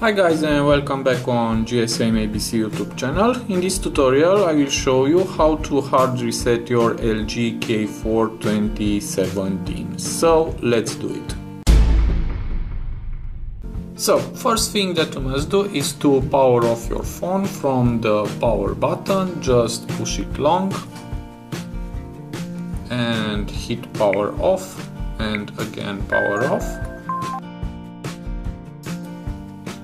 Hi guys and welcome back on GSM ABC YouTube channel. In this tutorial I will show you how to hard reset your LG K4 2017. So let's do it. So first thing that you must do is to power off your phone from the power button. Just push it long and hit power off and again power off.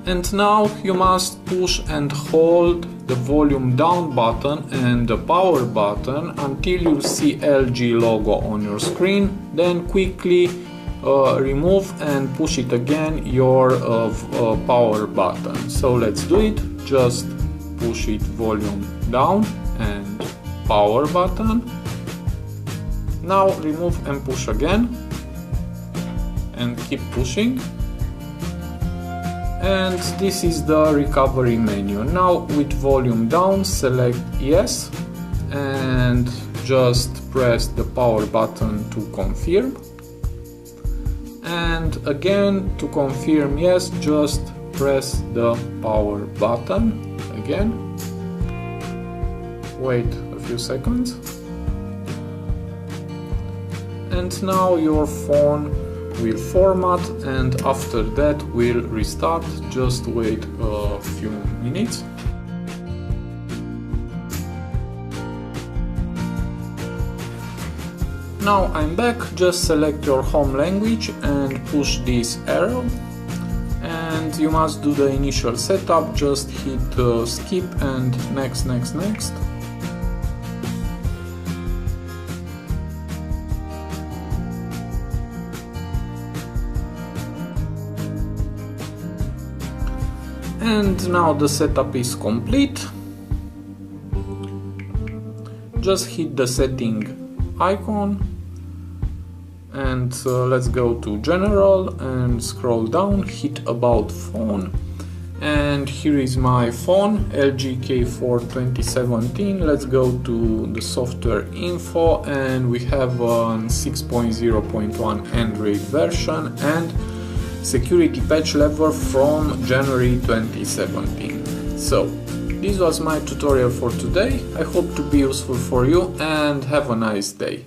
And now you must push and hold the volume down button and the power button until you see LG logo on your screen. Then quickly remove and push it again your power button. So let's do it. Just push it volume down and power button. Now remove and push again and keep pushing. And this is the recovery menu. Now with volume down, select yes and just press the power button to confirm. And again, to confirm yes, just press the power button again. Wait a few seconds. And now your phone will format, and after that will restart. Just wait a few minutes. Now I'm back. Just select your home language and push this arrow, and you must do the initial setup. Just hit skip and next. And now the setup is complete. Just hit the setting icon and let's go to general and scroll down, hit about phone, and here is my phone, LG K4 2017. Let's go to the software info and we have a 6.0.1 Android version and security patch level from January 2017. So this was my tutorial for today. I hope to be useful for you and have a nice day.